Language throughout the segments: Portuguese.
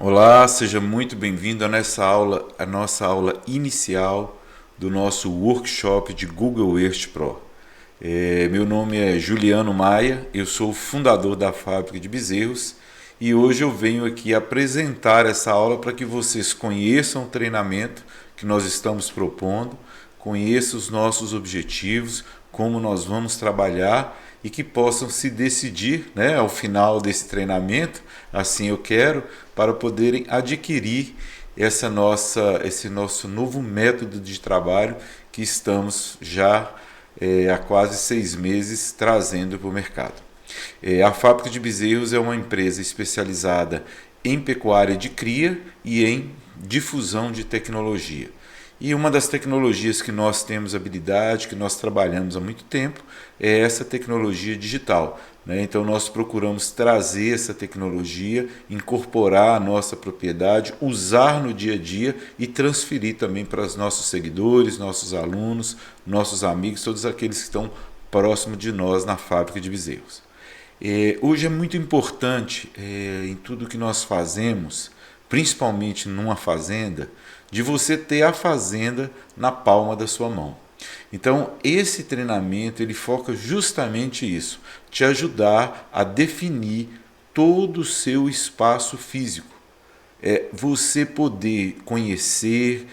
Olá, seja muito bem-vindo a nossa aula inicial do nosso workshop de Google Earth Pro. Meu nome é Juliano Maia, eu sou o fundador da Fábrica de Bezerros e hoje eu venho aqui apresentar essa aula para que vocês conheçam o treinamento que nós estamos propondo, conheçam os nossos objetivos, como nós vamos trabalhar e que possam se decidir, né, ao final desse treinamento, assim eu quero, para poderem adquirir esse nosso novo método de trabalho que estamos já há quase 6 meses trazendo para o mercado. A Fábrica de Bezerros é uma empresa especializada em pecuária de cria e em difusão de tecnologia. E uma das tecnologias que nós temos habilidade, que nós trabalhamos há muito tempo, é essa tecnologia digital, né? Então nós procuramos trazer essa tecnologia, incorporar a nossa propriedade, usar no dia a dia e transferir também para os nossos seguidores, nossos alunos, nossos amigos, todos aqueles que estão próximos de nós na Fábrica de Bezerros. Hoje é muito importante em tudo que nós fazemos, principalmente numa fazenda, de você ter a fazenda na palma da sua mão. Então, esse treinamento ele foca justamente isso, te ajudar a definir todo o seu espaço físico. Você poder conhecer,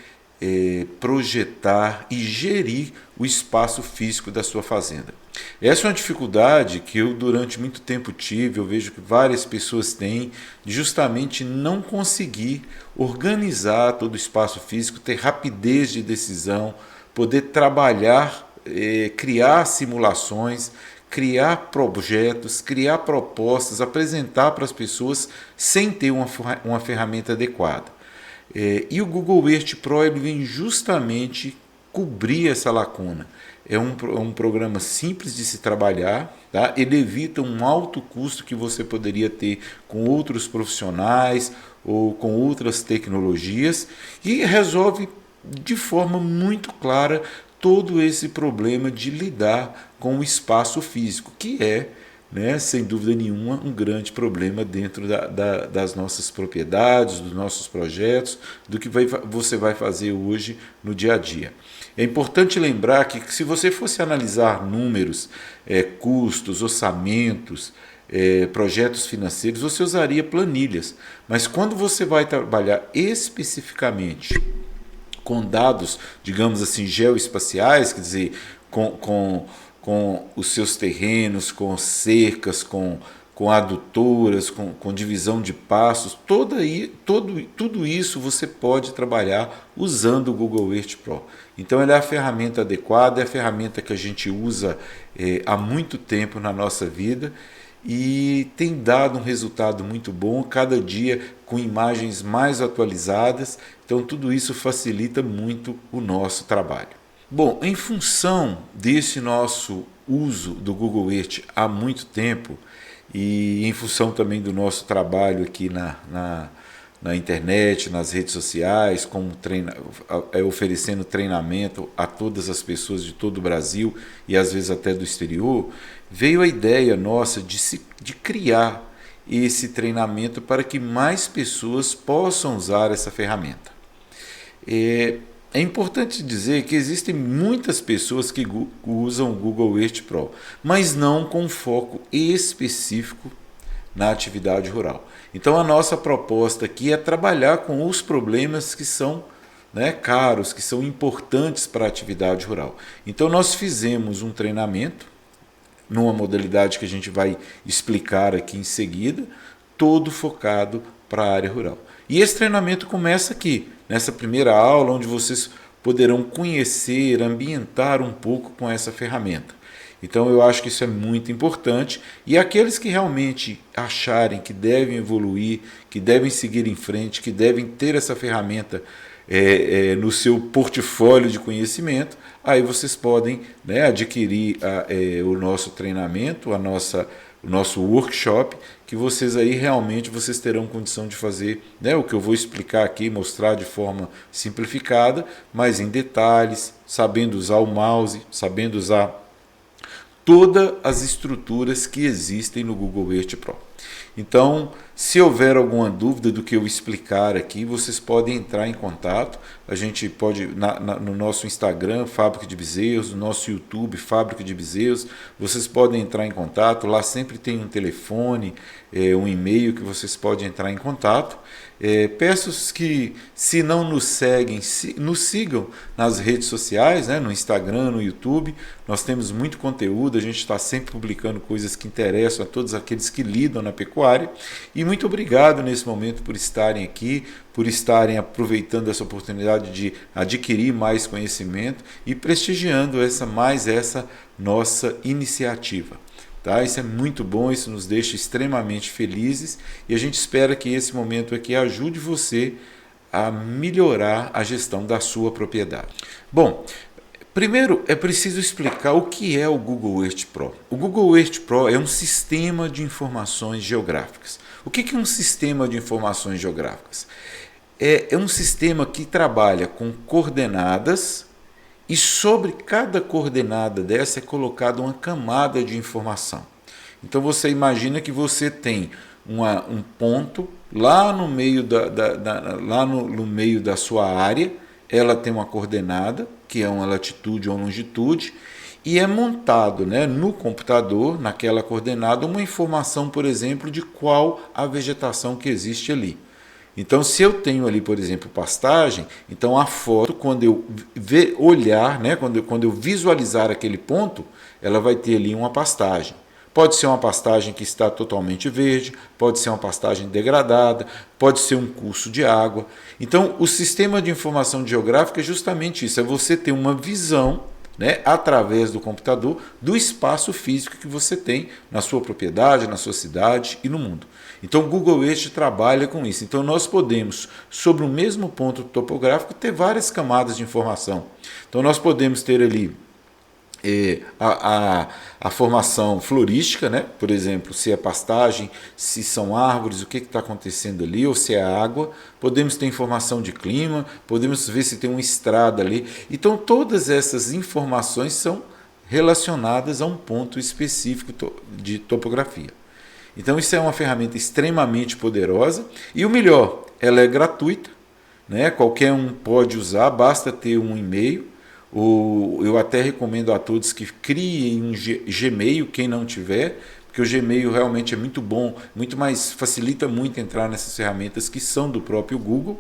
projetar e gerir o espaço físico da sua fazenda. Essa é uma dificuldade que eu durante muito tempo tive, eu vejo que várias pessoas têm, de justamente não conseguir organizar todo o espaço físico, ter rapidez de decisão, poder trabalhar, criar simulações, criar projetos, criar propostas, apresentar para as pessoas sem ter uma ferramenta adequada. E o Google Earth Pro ele vem justamente cobrir essa lacuna. É um programa simples de se trabalhar, tá? Ele evita um alto custo que você poderia ter com outros profissionais ou com outras tecnologias e resolve de forma muito clara todo esse problema de lidar com o espaço físico, que é, né, sem dúvida nenhuma, um grande problema dentro das nossas propriedades, dos nossos projetos, do que você vai fazer hoje no dia a dia. É importante lembrar que se você fosse analisar números, custos, orçamentos, projetos financeiros, você usaria planilhas. Mas quando você vai trabalhar especificamente com dados, digamos assim, geoespaciais, quer dizer, com os seus terrenos, com cercas, com adutoras, com divisão de passos, tudo isso você pode trabalhar usando o Google Earth Pro. Então ela é a ferramenta adequada, é a ferramenta que a gente usa há muito tempo na nossa vida e tem dado um resultado muito bom, cada dia com imagens mais atualizadas, então tudo isso facilita muito o nosso trabalho. Bom, em função desse nosso uso do Google Earth há muito tempo e em função também do nosso trabalho aqui na internet, nas redes sociais, oferecendo treinamento a todas as pessoas de todo o Brasil e às vezes até do exterior, veio a ideia nossa de criar esse treinamento para que mais pessoas possam usar essa ferramenta. É importante dizer que existem muitas pessoas que usam o Google Earth Pro, mas não com foco específico na atividade rural. Então a nossa proposta aqui é trabalhar com os problemas que são, né, caros, que são importantes para a atividade rural. Então nós fizemos um treinamento, numa modalidade que a gente vai explicar aqui em seguida, todo focado para a área rural. E esse treinamento começa aqui, nessa primeira aula, onde vocês poderão conhecer, ambientar um pouco com essa ferramenta. Então eu acho que isso é muito importante e aqueles que realmente acharem que devem evoluir, que devem seguir em frente, que devem ter essa ferramenta no seu portfólio de conhecimento, aí vocês podem, né, adquirir o nosso treinamento, o nosso workshop, que vocês aí realmente vocês terão condição de fazer, né, o que eu vou explicar aqui, mostrar de forma simplificada, mas em detalhes, sabendo usar o mouse, sabendo usar todas as estruturas que existem no Google Earth Pro. Então, se houver alguma dúvida do que eu explicar aqui, vocês podem entrar em contato. A gente pode, no nosso Instagram, Fábrica de Bezerros, no nosso YouTube, Fábrica de Bezerros, vocês podem entrar em contato. Lá sempre tem um telefone, um e-mail que vocês podem entrar em contato. Peço que, se não nos seguem, nos sigam nas redes sociais, né, no Instagram, no YouTube. Nós temos muito conteúdo, a gente está sempre publicando coisas que interessam a todos aqueles que lidam na pecuária. E muito obrigado nesse momento por estarem aqui, por estarem aproveitando essa oportunidade de adquirir mais conhecimento e prestigiando essa nossa iniciativa. Tá? Isso é muito bom, isso nos deixa extremamente felizes e a gente espera que esse momento aqui ajude você a melhorar a gestão da sua propriedade. Bom, primeiro é preciso explicar o que é o Google Earth Pro. O Google Earth Pro é um sistema de informações geográficas. O que é um sistema de informações geográficas? É um sistema que trabalha com coordenadas e sobre cada coordenada dessa é colocada uma camada de informação. Então você imagina que você tem um ponto lá no meio no meio da sua área, ela tem uma coordenada, que é uma latitude ou longitude, e é montado, né, no computador, naquela coordenada, uma informação, por exemplo, de qual a vegetação que existe ali. Então, se eu tenho ali, por exemplo, pastagem, então a foto, quando eu olhar, né, quando eu visualizar aquele ponto, ela vai ter ali uma pastagem. Pode ser uma pastagem que está totalmente verde, pode ser uma pastagem degradada, pode ser um curso de água. Então, o sistema de informação geográfica é justamente isso, é você ter uma visão, né, através do computador, do espaço físico que você tem na sua propriedade, na sua cidade e no mundo. Então o Google Earth trabalha com isso. Então nós podemos, sobre o mesmo ponto topográfico, ter várias camadas de informação. Então nós podemos ter ali a formação florística, né? Por exemplo, se é pastagem, se são árvores, o que está acontecendo ali, ou se é água. Podemos ter informação de clima, podemos ver se tem uma estrada ali. Então todas essas informações são relacionadas a um ponto específico de topografia. Então isso é uma ferramenta extremamente poderosa e o melhor, ela é gratuita, né? Qualquer um pode usar, basta ter um e-mail. Eu até recomendo a todos que criem um Gmail, quem não tiver, porque o Gmail realmente é muito bom, facilita muito entrar nessas ferramentas que são do próprio Google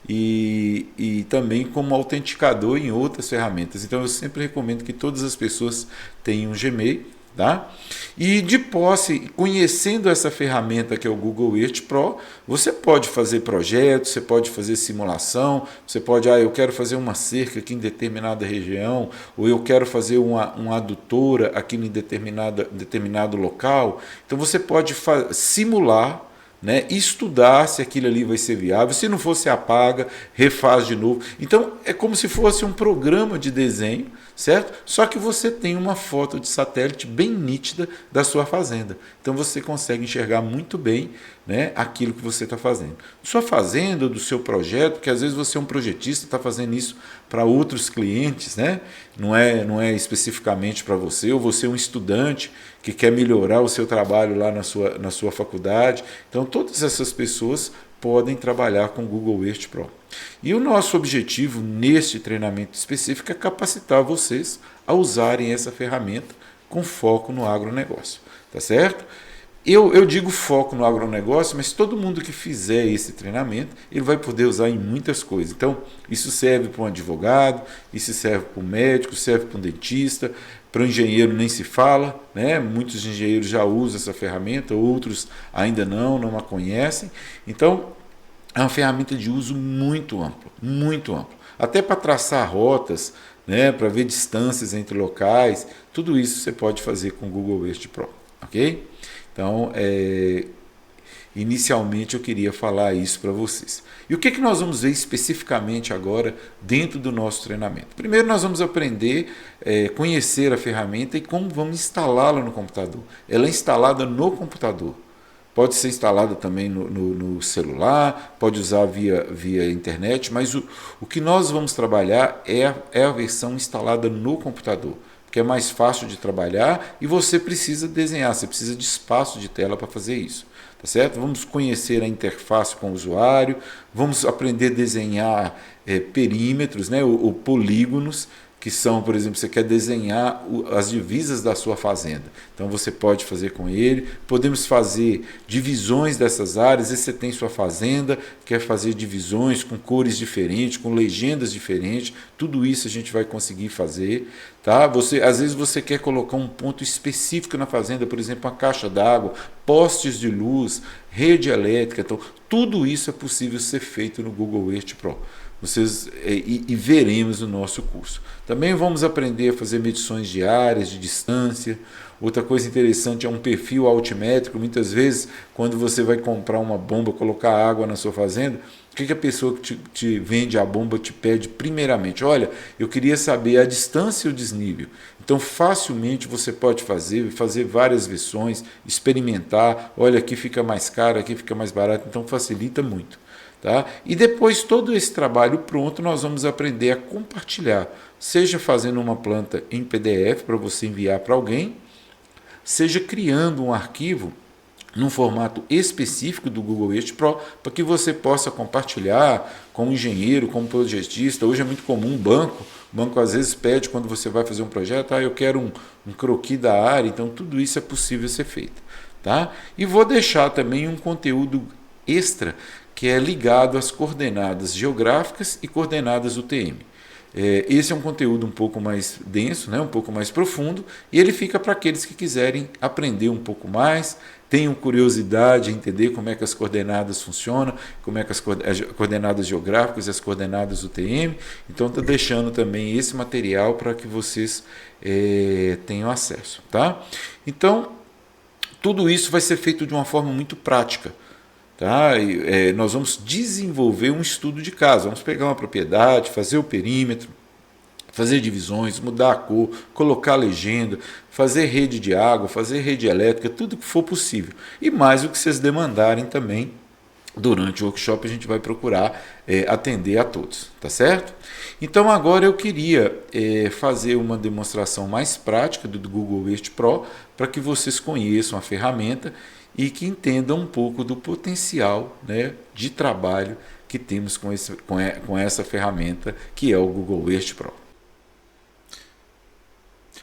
e também como autenticador em outras ferramentas. Então eu sempre recomendo que todas as pessoas tenham um Gmail. Tá? E de posse, conhecendo essa ferramenta que é o Google Earth Pro, você pode fazer projetos, você pode fazer simulação, você pode, eu quero fazer uma cerca aqui em determinada região, ou eu quero fazer uma adutora aqui em determinado local. Então você pode simular, né, estudar se aquilo ali vai ser viável, se não for, você apaga, refaz de novo. Então é como se fosse um programa de desenho, certo? Só que você tem uma foto de satélite bem nítida da sua fazenda. Então você consegue enxergar muito bem, né, aquilo que você está fazendo. Sua fazenda, do seu projeto, porque às vezes você é um projetista, está fazendo isso para outros clientes, né? Não é especificamente para você, ou você é um estudante que quer melhorar o seu trabalho lá na sua faculdade. Então todas essas pessoas podem trabalhar com o Google Earth Pro. E o nosso objetivo neste treinamento específico é capacitar vocês a usarem essa ferramenta com foco no agronegócio, tá certo? Eu digo foco no agronegócio, mas todo mundo que fizer esse treinamento, ele vai poder usar em muitas coisas. Então, isso serve para um advogado, isso serve para um médico, serve para um dentista, para um engenheiro nem se fala, né? Muitos engenheiros já usam essa ferramenta, outros ainda não a conhecem. Então, é uma ferramenta de uso muito amplo, muito amplo. Até para traçar rotas, né? Para ver distâncias entre locais, tudo isso você pode fazer com o Google Earth Pro, ok? Então, inicialmente eu queria falar isso para vocês. E o que nós vamos ver especificamente agora dentro do nosso treinamento? Primeiro nós vamos aprender, conhecer a ferramenta e como vamos instalá-la no computador. Ela é instalada no computador. Pode ser instalada também no celular, pode usar via internet, mas o que nós vamos trabalhar é a versão instalada no computador, que é mais fácil de trabalhar e você precisa desenhar, você precisa de espaço de tela para fazer isso. tá certo? Vamos conhecer a interface com o usuário, vamos aprender a desenhar perímetros, né, ou polígonos, que são, por exemplo, você quer desenhar as divisas da sua fazenda. Então você pode fazer com ele. Podemos fazer divisões dessas áreas. Se você tem sua fazenda, quer fazer divisões com cores diferentes, com legendas diferentes, tudo isso a gente vai conseguir fazer. Tá? Às vezes você quer colocar um ponto específico na fazenda, por exemplo, uma caixa d'água, postes de luz, rede elétrica. Então, tudo isso é possível ser feito no Google Earth Pro. E veremos no nosso curso. Também vamos aprender a fazer medições de áreas, de distância. Outra coisa interessante é um perfil altimétrico. Muitas vezes, quando você vai comprar uma bomba, colocar água na sua fazenda, o que a pessoa que te vende a bomba te pede primeiramente? Olha, eu queria saber a distância e o desnível. Então, facilmente você pode fazer várias versões, experimentar. Olha, aqui fica mais caro, aqui fica mais barato. Então, facilita muito. Tá? E depois todo esse trabalho pronto, nós vamos aprender a compartilhar, seja fazendo uma planta em PDF para você enviar para alguém, seja criando um arquivo num formato específico do Google Earth Pro para que você possa compartilhar com um engenheiro, com um projetista. Hoje é muito comum o banco às vezes pede quando você vai fazer um projeto, eu quero um croquis da área, então tudo isso é possível ser feito. Tá? E vou deixar também um conteúdo extra que é ligado às coordenadas geográficas e coordenadas UTM. Esse é um conteúdo um pouco mais denso, né, um pouco mais profundo, e ele fica para aqueles que quiserem aprender um pouco mais, tenham curiosidade em entender como é que as coordenadas funcionam, como é que as coordenadas geográficas e as coordenadas UTM. Então, estou deixando também esse material para que vocês tenham acesso. Tá? Então, tudo isso vai ser feito de uma forma muito prática. Tá? Nós vamos desenvolver um estudo de caso, vamos pegar uma propriedade, fazer o perímetro, fazer divisões, mudar a cor, colocar legenda, fazer rede de água, fazer rede elétrica, tudo que for possível. E mais o que vocês demandarem também. Durante o workshop a gente vai procurar atender a todos, tá certo? Então agora eu queria fazer uma demonstração mais prática do Google Earth Pro para que vocês conheçam a ferramenta e que entendam um pouco do potencial, né, de trabalho que temos com essa ferramenta que é o Google Earth Pro.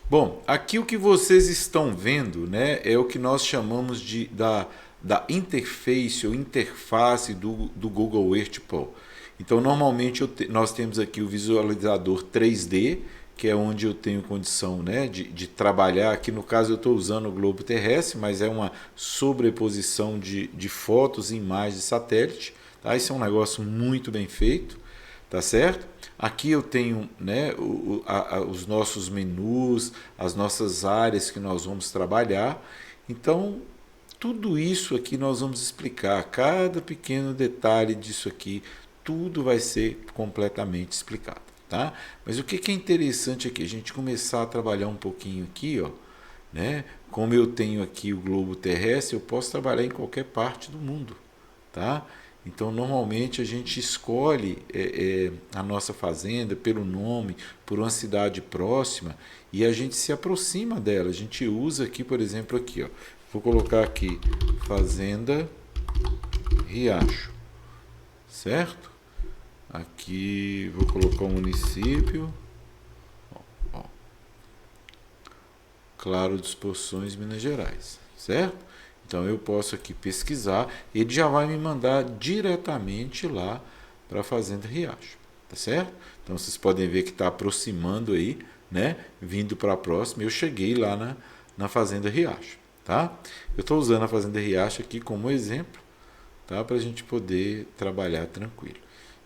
Bom, aqui o que vocês estão vendo, né, é o que nós chamamos da interface ou interface do Google Earth Pro. Então, normalmente nós temos aqui o visualizador 3D, que é onde eu tenho condição, né, de trabalhar. Aqui no caso eu estou usando o globo terrestre, mas é uma sobreposição de fotos e imagens de satélite. Tá? Isso é um negócio muito bem feito, tá certo? Aqui eu tenho, né, os nossos menus, as nossas áreas que nós vamos trabalhar. Então, tudo isso aqui nós vamos explicar, cada pequeno detalhe disso aqui, tudo vai ser completamente explicado. Tá? Mas o que é interessante aqui? A gente começar a trabalhar um pouquinho aqui, ó, né? Como eu tenho aqui o globo terrestre, eu posso trabalhar em qualquer parte do mundo. Tá? Então, normalmente a gente escolhe a nossa fazenda pelo nome, por uma cidade próxima, e a gente se aproxima dela. A gente usa aqui, por exemplo, aqui, ó, vou colocar aqui, Fazenda Riacho, certo? Aqui vou colocar o município, ó, Claro dos Poções, Minas Gerais, certo? Então eu posso aqui pesquisar, ele já vai me mandar diretamente lá para a Fazenda Riacho, tá certo? Então vocês podem ver que está aproximando aí, né? Vindo para a próxima, eu cheguei lá na Fazenda Riacho, tá? Eu estou usando a Fazenda Riacho aqui como exemplo, tá? Para a gente poder trabalhar tranquilo.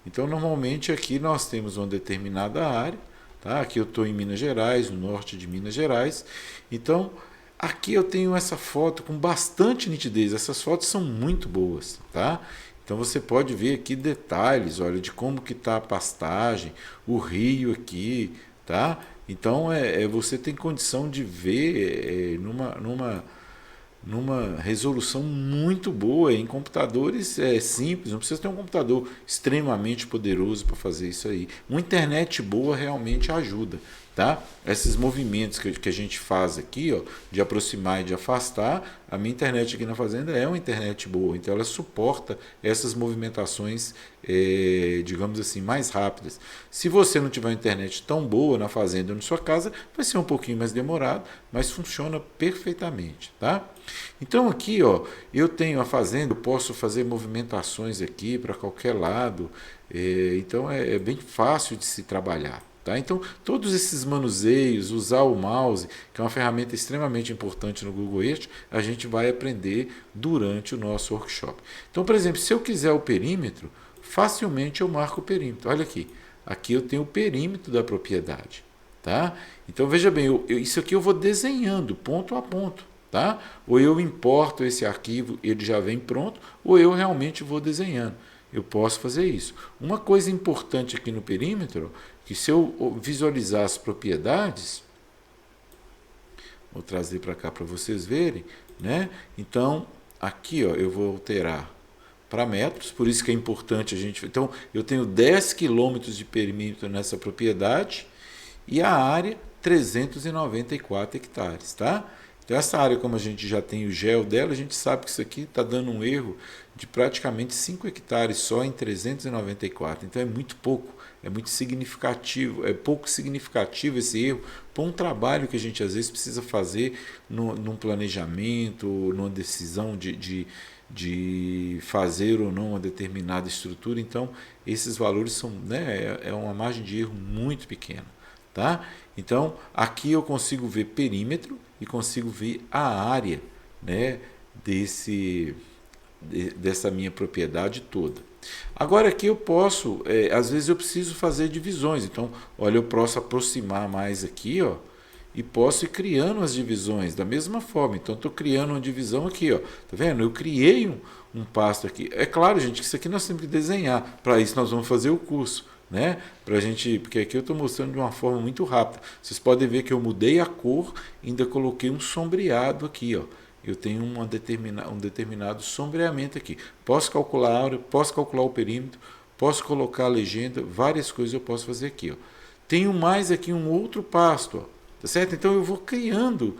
Então, normalmente aqui nós temos uma determinada área, tá? Aqui eu estou em Minas Gerais, no norte de Minas Gerais. Então, aqui eu tenho essa foto com bastante nitidez. Essas fotos são muito boas, tá? Então, você pode ver aqui detalhes, olha, de como que está a pastagem, o rio aqui, tá? Então, você tem condição de ver numa resolução muito boa, em computadores simples, não precisa ter um computador extremamente poderoso para fazer isso aí. Uma internet boa realmente ajuda, tá? Esses movimentos que a gente faz aqui, ó, de aproximar e de afastar, a minha internet aqui na fazenda é uma internet boa, então ela suporta essas movimentações, digamos assim, mais rápidas. Se você não tiver uma internet tão boa na fazenda ou na sua casa, vai ser um pouquinho mais demorado, mas funciona perfeitamente, tá? Então aqui, ó, eu tenho a fazenda, eu posso fazer movimentações aqui para qualquer lado, então é bem fácil de se trabalhar. Tá? Então, todos esses manuseios, usar o mouse, que é uma ferramenta extremamente importante no Google Earth, a gente vai aprender durante o nosso workshop. Então, por exemplo, se eu quiser o perímetro, facilmente eu marco o perímetro. Olha aqui, aqui eu tenho o perímetro da propriedade. Tá? Então, veja bem, isso aqui eu vou desenhando ponto a ponto. Tá? Ou eu importo esse arquivo, ele já vem pronto, ou eu realmente vou desenhando. Eu posso fazer isso. Uma coisa importante aqui no perímetro, que se eu visualizar as propriedades, vou trazer para cá para vocês verem, né? Então, aqui ó, eu vou alterar para metros, por isso que é importante a gente... Então, eu tenho 10 quilômetros de perímetro nessa propriedade e a área 394 hectares, tá? Então, essa área, como a gente já tem o gel dela, a gente sabe que isso aqui está dando um erro de praticamente 5 hectares só em 394. Então, é muito pouco, é muito significativo, é pouco significativo esse erro para um trabalho que a gente, às vezes, precisa fazer num planejamento, numa decisão de fazer ou não uma determinada estrutura. Então, esses valores são, né, é uma margem de erro muito pequena. Tá? Então, aqui eu consigo ver perímetro e consigo ver a área, né, dessa minha propriedade toda. Agora aqui eu posso, às vezes eu preciso fazer divisões. Então, olha, eu posso aproximar mais aqui, ó, e posso ir criando as divisões da mesma forma. Então, estou criando uma divisão aqui, ó. Tá vendo? Eu criei um pasto aqui. É claro, gente, que isso aqui nós temos que desenhar. Para isso nós vamos fazer o curso. Né? Pra gente, porque aqui eu estou mostrando de uma forma muito rápida. Vocês podem ver que eu mudei a cor, ainda coloquei um sombreado aqui, ó. Eu tenho um determinado sombreamento aqui. Posso calcular a área, posso calcular o perímetro, posso colocar a legenda, várias coisas eu posso fazer aqui, ó. Tenho mais aqui um outro pasto, ó. Tá certo? Então eu vou criando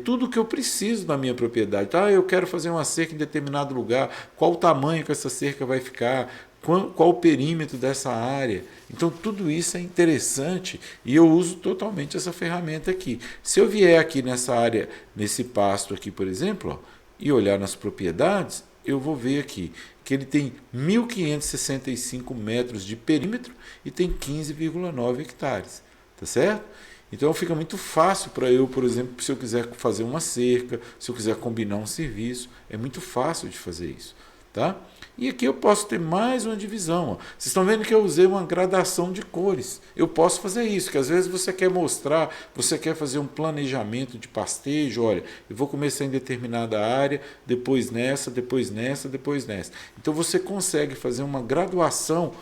tudo o que eu preciso na minha propriedade. Tá? Eu quero fazer uma cerca em determinado lugar, qual o tamanho que essa cerca vai ficar, qual o perímetro dessa área. Então tudo isso é interessante e eu uso totalmente essa ferramenta aqui. Se eu vier aqui nessa área, nesse pasto aqui, por exemplo, ó, e olhar nas propriedades, eu vou ver aqui que ele tem 1.565 metros de perímetro e tem 15,9 hectares. Tá certo? Então fica muito fácil para eu, por exemplo, se eu quiser fazer uma cerca, se eu quiser combinar um serviço, é muito fácil de fazer isso. Tá? E aqui eu posso ter mais uma divisão. Ó. Vocês estão vendo que eu usei uma gradação de cores. Eu posso fazer isso, que às vezes você quer mostrar, você quer fazer um planejamento de pastejo. Olha, eu vou começar em determinada área, depois nessa, depois nessa, depois nessa. Então você consegue fazer uma graduação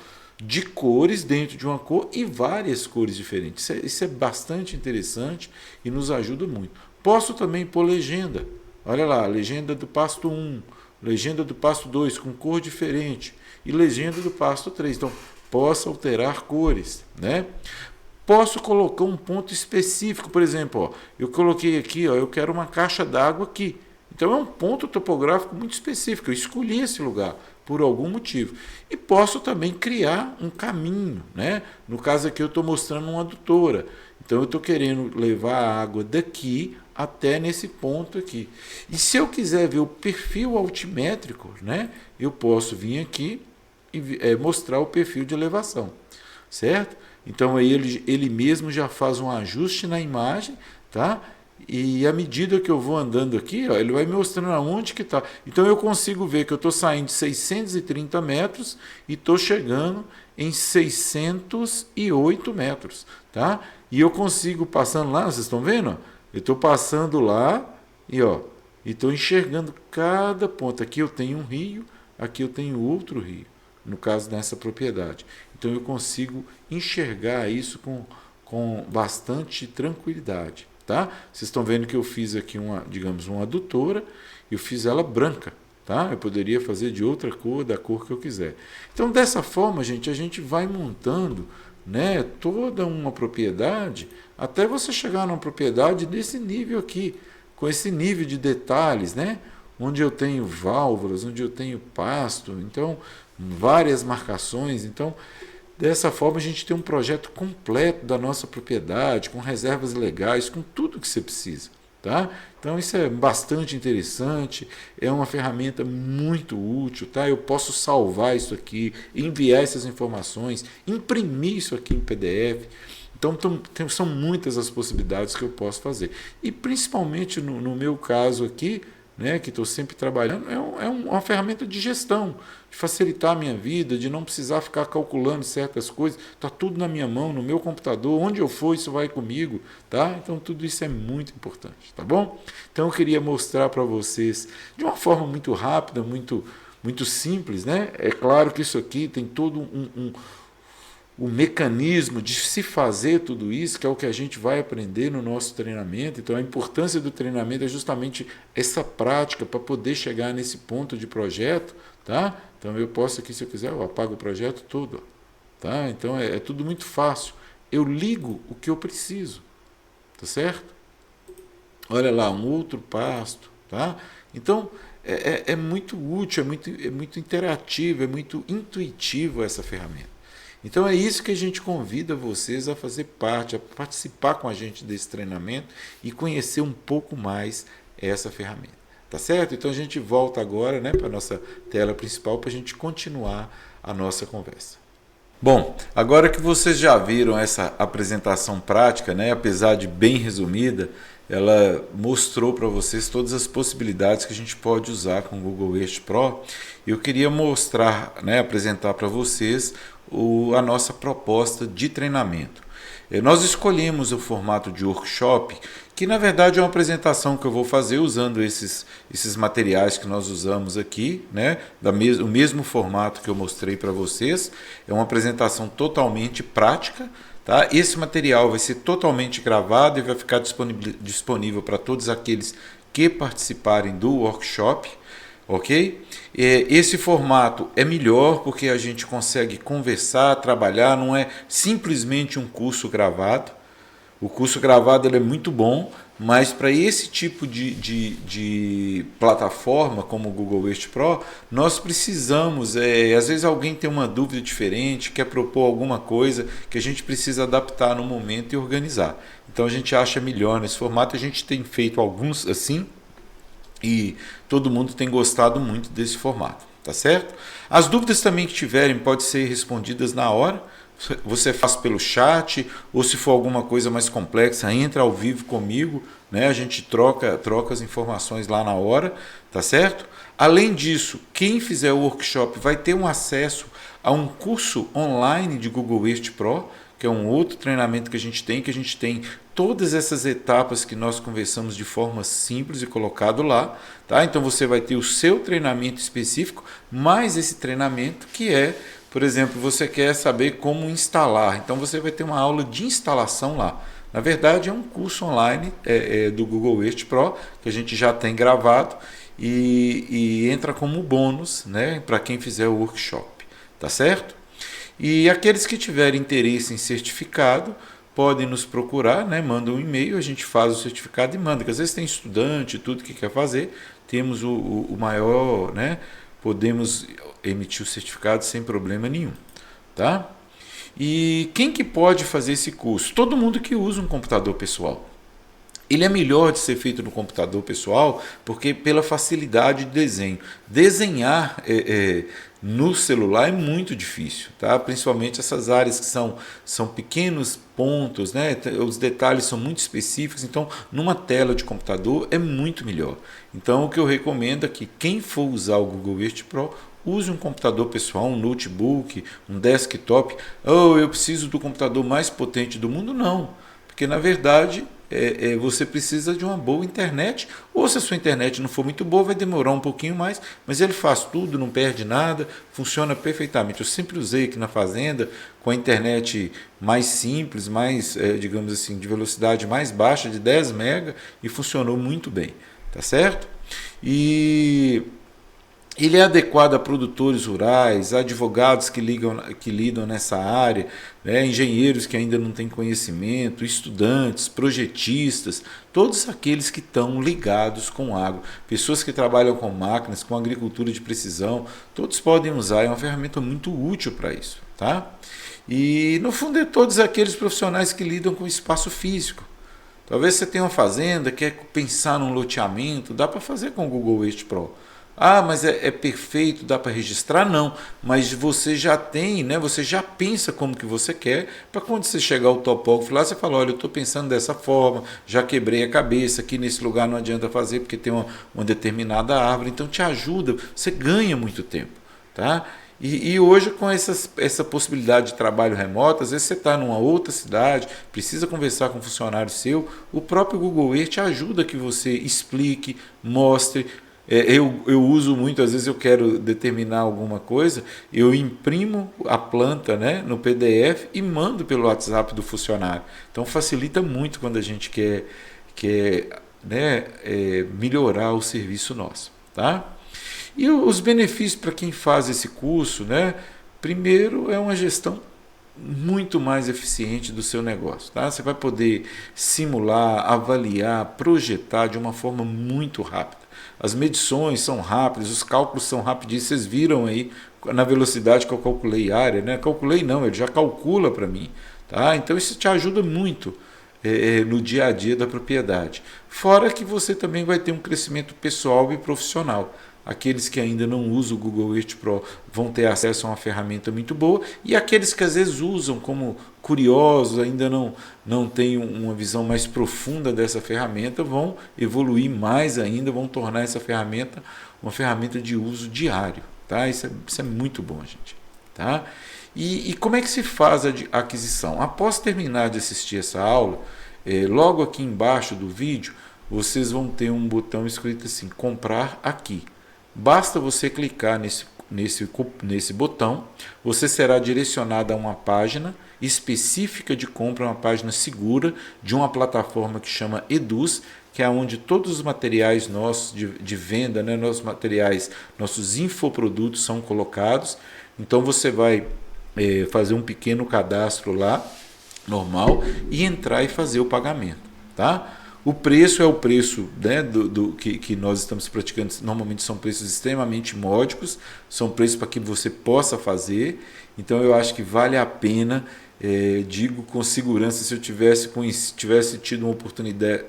de cores dentro de uma cor e várias cores diferentes. Isso é bastante interessante e nos ajuda muito. Posso também pôr legenda. Olha lá, legenda do pasto 1, legenda do pasto 2 com cor diferente e legenda do pasto 3. Então, posso alterar cores, né? Posso colocar um ponto específico, por exemplo, ó, eu coloquei aqui, ó, eu quero uma caixa d'água aqui. Então é um ponto topográfico muito específico, eu escolhi esse lugar por algum motivo. E posso também criar um caminho, né? No caso aqui eu estou mostrando uma adutora. Então eu estou querendo levar a água daqui até nesse ponto aqui. E se eu quiser ver o perfil altimétrico, né? Eu posso vir aqui e mostrar o perfil de elevação, certo? Então aí ele mesmo já faz um ajuste na imagem, tá? E à medida que eu vou andando aqui, ó, ele vai me mostrando aonde que está. Então eu consigo ver que eu estou saindo de 630 metros e estou chegando em 608 metros. Tá? E eu consigo, passando lá, vocês estão vendo? Ó? Eu estou passando lá e estou enxergando cada ponto. Aqui eu tenho um rio, aqui eu tenho outro rio, no caso dessa propriedade. Então eu consigo enxergar isso com bastante tranquilidade. Tá? Vocês estão vendo que eu fiz aqui uma adutora, eu fiz ela branca, tá? Eu poderia fazer de outra cor, da cor que eu quiser. Então, dessa forma, gente, a gente vai montando, né, toda uma propriedade, até você chegar numa propriedade desse nível aqui, com esse nível de detalhes, né, onde eu tenho válvulas, onde eu tenho pasto, então várias marcações. Então, dessa forma a gente tem um projeto completo da nossa propriedade, com reservas legais, com tudo que você precisa. Tá? Então isso é bastante interessante, é uma ferramenta muito útil, tá? Eu posso salvar isso aqui, enviar essas informações, imprimir isso aqui em PDF. Então são muitas as possibilidades que eu posso fazer. E principalmente no meu caso aqui, né, que estou sempre trabalhando, é uma ferramenta de gestão, de facilitar a minha vida, de não precisar ficar calculando certas coisas. Está tudo na minha mão, no meu computador, onde eu for, isso vai comigo. Tá? Então tudo isso é muito importante. Tá bom? Então eu queria mostrar para vocês de uma forma muito rápida, muito simples. Né? É claro que isso aqui tem todo o mecanismo de se fazer tudo isso, que é o que a gente vai aprender no nosso treinamento. Então, a importância do treinamento é justamente essa prática para poder chegar nesse ponto de projeto. Tá? Então, eu posso aqui, se eu quiser, eu apago o projeto todo. Tá? Então, é tudo muito fácil. Eu ligo o que eu preciso. Tá certo? Olha lá, um outro pasto. Tá? Então, é muito útil, é muito interativo, é muito intuitivo essa ferramenta. Então é isso que a gente convida vocês a fazer parte, a participar com a gente desse treinamento e conhecer um pouco mais essa ferramenta. Tá certo? Então a gente volta agora, né, para a nossa tela principal para a gente continuar a nossa conversa. Bom, agora que vocês já viram essa apresentação prática, né, apesar de bem resumida, ela mostrou para vocês todas as possibilidades que a gente pode usar com o Google Earth Pro. Eu queria mostrar, né, apresentar para vocês a nossa proposta de treinamento. Nós escolhemos o formato de workshop, que na verdade é uma apresentação que eu vou fazer usando esses materiais que nós usamos aqui, né? O mesmo formato que eu mostrei para vocês. É uma apresentação totalmente prática. Tá? Esse material vai ser totalmente gravado e vai ficar disponível para todos aqueles que participarem do workshop. Ok? Esse formato é melhor porque a gente consegue conversar, trabalhar, não é simplesmente um curso gravado. O curso gravado ele é muito bom, mas para esse tipo de plataforma como o Google Earth Pro, nós precisamos, às vezes alguém tem uma dúvida diferente, quer propor alguma coisa que a gente precisa adaptar no momento e organizar. Então a gente acha melhor nesse formato, a gente tem feito alguns assim, e todo mundo tem gostado muito desse formato, tá certo? As dúvidas também que tiverem podem ser respondidas na hora. Você faz pelo chat, ou se for alguma coisa mais complexa, entra ao vivo comigo, né? A gente troca as informações lá na hora, tá certo? Além disso, quem fizer o workshop vai ter um acesso a um curso online de Google Earth Pro, que é um outro treinamento que a gente tem todas essas etapas que nós conversamos de forma simples e colocado lá, tá? Então você vai ter o seu treinamento específico, mais esse treinamento que é, por exemplo, você quer saber como instalar, então você vai ter uma aula de instalação lá. Na verdade é um curso online do Google Earth Pro, que a gente já tem gravado e entra como bônus, né, para quem fizer o workshop, tá certo? E aqueles que tiverem interesse em certificado, podem nos procurar, né? Manda um e-mail, a gente faz o certificado e manda, porque às vezes tem estudante, tudo que quer fazer, temos o maior, né? Podemos emitir o certificado sem problema nenhum, tá? E quem que pode fazer esse curso? Todo mundo que usa um computador pessoal. Ele é melhor de ser feito no computador pessoal porque pela facilidade de desenho. Desenhar no celular é muito difícil, tá? Principalmente essas áreas que são pequenos pontos, né? Os detalhes são muito específicos, então numa tela de computador é muito melhor. Então o que eu recomendo é que quem for usar o Google Earth Pro use um computador pessoal, um notebook, um desktop. Oh, eu preciso do computador mais potente do mundo? Não, porque na verdade você precisa de uma boa internet, ou se a sua internet não for muito boa, vai demorar um pouquinho mais, mas ele faz tudo, não perde nada, funciona perfeitamente. Eu sempre usei aqui na fazenda com a internet mais simples, mais, digamos assim, de velocidade mais baixa, de 10 MB, e funcionou muito bem, tá certo? E Ele é adequado a produtores rurais, a advogados que lidam nessa área, né, engenheiros que ainda não têm conhecimento, estudantes, projetistas, todos aqueles que estão ligados com água, pessoas que trabalham com máquinas, com agricultura de precisão, todos podem usar, é uma ferramenta muito útil para isso. Tá? E no fundo é todos aqueles profissionais que lidam com espaço físico. Talvez você tenha uma fazenda, quer pensar num loteamento, dá para fazer com o Google Earth Pro. Ah, mas é perfeito, dá para registrar? Não, mas você já tem, né? Você já pensa como que você quer, para quando você chegar ao topógrafo lá, você fala, olha, eu estou pensando dessa forma, já quebrei a cabeça, aqui nesse lugar não adianta fazer porque tem uma determinada árvore, então te ajuda, você ganha muito tempo. Tá? E hoje, com essa possibilidade de trabalho remoto, às vezes você está numa outra cidade, precisa conversar com um funcionário seu, o próprio Google Earth te ajuda que você explique, mostre. Eu uso muito, às vezes eu quero determinar alguma coisa, eu imprimo a planta, né, no PDF e mando pelo WhatsApp do funcionário. Então facilita muito quando a gente quer né, melhorar o serviço nosso. Tá? E os benefícios para quem faz esse curso, né? Primeiro, é uma gestão muito mais eficiente do seu negócio. Tá? Você vai poder simular, avaliar, projetar de uma forma muito rápida. As medições são rápidas, os cálculos são rapidíssimos. Vocês viram aí na velocidade que eu calculei área, né? Calculei não, ele já calcula para mim. Tá? Então isso te ajuda muito no dia a dia da propriedade. Fora que você também vai ter um crescimento pessoal e profissional. Aqueles que ainda não usam o Google Earth Pro vão ter acesso a uma ferramenta muito boa, e aqueles que às vezes usam como curiosos, ainda não têm uma visão mais profunda dessa ferramenta, vão evoluir mais ainda, vão tornar essa ferramenta uma ferramenta de uso diário. Tá? Isso é muito bom, gente. Tá? E como é que se faz a aquisição? Após terminar de assistir essa aula, logo aqui embaixo do vídeo, vocês vão ter um botão escrito assim, comprar aqui. Basta você clicar nesse botão, você será direcionado a uma página específica de compra, uma página segura de uma plataforma que chama Eduz, que é onde todos os materiais nossos de venda, né, nossos materiais, nossos infoprodutos são colocados. Então você vai fazer um pequeno cadastro lá, normal, e entrar e fazer o pagamento. Tá? O preço é o preço, né, que nós estamos praticando, normalmente são preços extremamente módicos, são preços para que você possa fazer, então eu acho que vale a pena, digo com segurança, se eu tivesse tido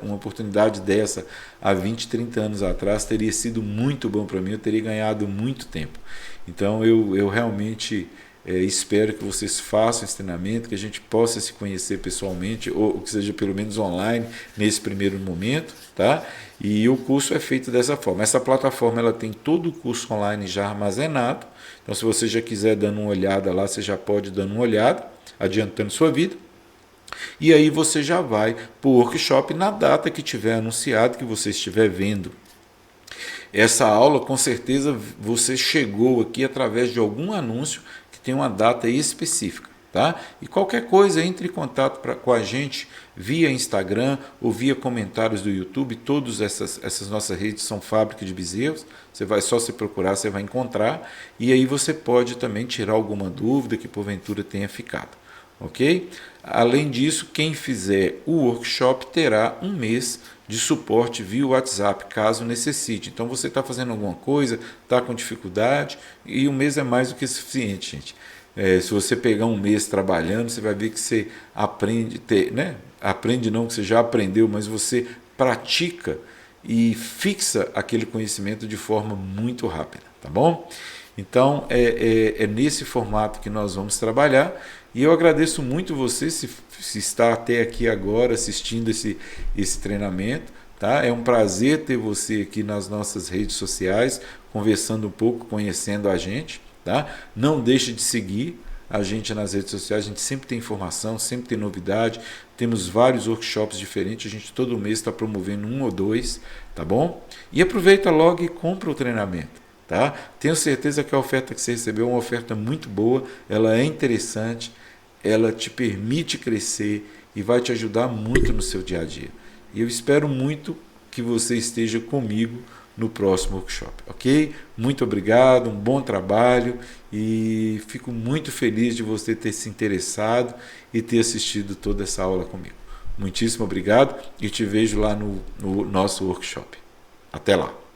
uma oportunidade dessa há 20, 30 anos atrás, teria sido muito bom para mim, eu teria ganhado muito tempo. Então eu realmente espero que vocês façam esse treinamento, que a gente possa se conhecer pessoalmente, ou que seja pelo menos online, nesse primeiro momento. Tá? E o curso é feito dessa forma. Essa plataforma ela tem todo o curso online já armazenado. Então, se você já quiser dando uma olhada lá, você já pode dando uma olhada, adiantando sua vida. E aí você já vai para o workshop na data que tiver anunciado, que você estiver vendo essa aula. Com certeza você chegou aqui através de algum anúncio tem uma data específica. Tá? E qualquer coisa, entre em contato com a gente via Instagram ou via comentários do YouTube. Todas essas nossas redes são Fábrica de Bezerros. Você vai só se procurar, você vai encontrar. E aí você pode também tirar alguma dúvida que porventura tenha ficado. Ok? Além disso, quem fizer o workshop terá um mês de suporte via WhatsApp, caso necessite. Então você está fazendo alguma coisa, está com dificuldade, e um mês é mais do que suficiente, gente. Se você pegar um mês trabalhando, você vai ver que você aprende, né? Aprende não, que você já aprendeu, mas você pratica e fixa aquele conhecimento de forma muito rápida, tá bom? Então é nesse formato que nós vamos trabalhar, e eu agradeço muito você se está até aqui agora assistindo esse treinamento. Tá? É um prazer ter você aqui nas nossas redes sociais, conversando um pouco, conhecendo a gente. Tá? Não deixe de seguir a gente nas redes sociais, a gente sempre tem informação, sempre tem novidade, temos vários workshops diferentes, a gente todo mês está promovendo 1 ou 2, tá bom? E aproveita logo e compra o treinamento. Tá? Tenho certeza que a oferta que você recebeu é uma oferta muito boa, ela é interessante, ela te permite crescer e vai te ajudar muito no seu dia a dia. E eu espero muito que você esteja comigo no próximo workshop, ok? Muito obrigado, um bom trabalho e fico muito feliz de você ter se interessado e ter assistido toda essa aula comigo. Muitíssimo obrigado e te vejo lá no nosso workshop. Até lá!